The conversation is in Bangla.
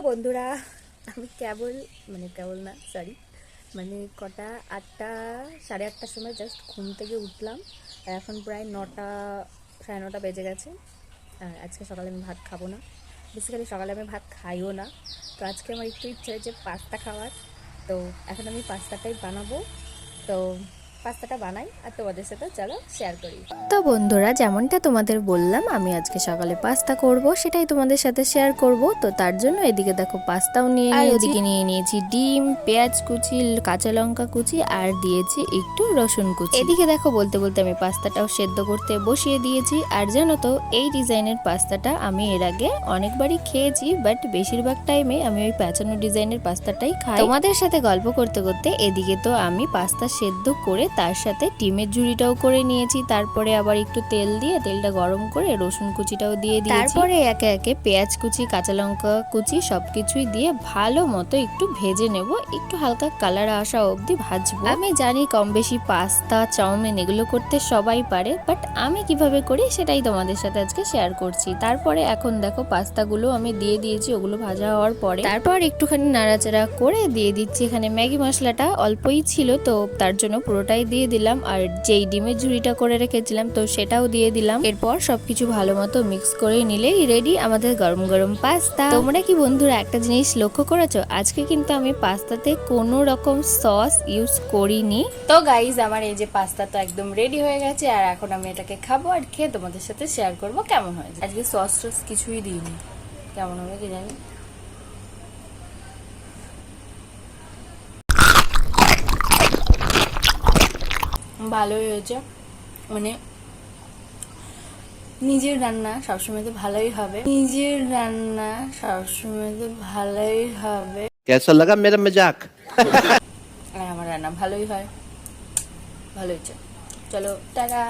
বন্ধুরা, আমি কেবল না সরি, কটা 8টা 8:30টার সময় জাস্ট ঘুম থেকে উঠলাম। আর এখন প্রায় 9টা 9:30 বেজে গেছে। আর আজকে সকালে আমি ভাত খাবো না, বেসিক্যালি সকালে আমি ভাত খাইও না। তো আজকে আমার একটু ইচ্ছে হয়েছে পাস্তা খাওয়ার। তো এখন আমি পাস্তাটাই বানাবো। তো পাস্তাটা বানাই আর তোমাদের সাথে চলো শেয়ার করি। তো বন্ধুরা, যেমনটা তোমাদের বললাম, আমি আজকে সকালে পাস্তা করব, সেটাই তোমাদের সাথে শেয়ার করব। তো তার জন্য এদিকে দেখো পাস্তাও নিয়ে নিয়েছি, ওদিকে নিয়ে নিয়েছি ডিম, পেঁয়াজ কুচি, কাঁচা লঙ্কা কুচি আর দিয়েছি একটু রসুন কুচি। এদিকে দেখো বলতে বলতে আমি পাস্তাটাও সেদ্ধ করতে বসিয়ে দিয়েছি। আর জানো তো, এই ডিজাইনের পাস্তাটা আমি এর আগে অনেকবারই খেয়েছি, বাট বেশিরভাগ টাইমে আমি ওই প্যাঁচানো ডিজাইনের পাস্তাটাই খাই। তোমাদের সাথে গল্প করতে করতে এদিকে তো আমি পাস্তা সেদ্ধ করে তার সাথে ডিমের ঝুড়িটাও করে নিয়েছি। তারপরে আবার একটু তেল দিয়ে তেলটা গরম করে রসুন কুচিটাও দিয়ে দিয়েছি। তারপরে একে একে পেঁয়াজ কুচি, কাঁচা লঙ্কা কুচি সবকিছুই দিয়ে ভালো মতো একটু ভেজে নেব, একটু হালকা কালার আসা অবধি ভাজবো। আমি জানি কম বেশি পাস্তা, চাউমিন এগুলো করতে সবাই পারে, বাট আমি কিভাবে করি সেটাই তোমাদের সাথে আজকে শেয়ার করছি। তারপরে এখন দেখো পাস্তাগুলো আমি দিয়ে দিয়েছি, ওগুলো ভাজা হওয়ার পরে তারপর একটুখানি নাড়াচাড়া করে দিয়ে দিচ্ছি এখানে ম্যাগি মশলাটা। অল্পই ছিল, তো তার জন্য পুরোটাই দিয়ে দিলাম। আর যেই ডিমের ঝুড়িটা করে রেখেছিলাম তো সেটাও দিয়ে দিলাম। এরপর সবকিছু ভালো মতো মিক্স করে নিলেই রেডি আমাদের গরম গরম পাস্তা। তোমরা কি বন্ধুরা একটা জিনিস লক্ষ্য করেছো? আজকে কিন্তু আমি পাস্তাতে কোনো রকম সস ইউজ করিনি। তো গাইজ, আমার এই যে পাস্তা তো একদম রেডি হয়ে গেছে, আর এখন আমি এটাকে খাবো আর খেয়ে তোমাদের সাথে শেয়ার করবো কেমন হয়েছে। আজকে সস টস কিছুই দিইনি, কেমন হবে কি জানি। ভালোই হয়েছে, নিজের রান্না সবসময় তো ভালোই হবে, कैसा लगा मेरा मजाक? আর আমার রান্না ভালোই হয়, ভালো হয়েছে। চলো টাটা।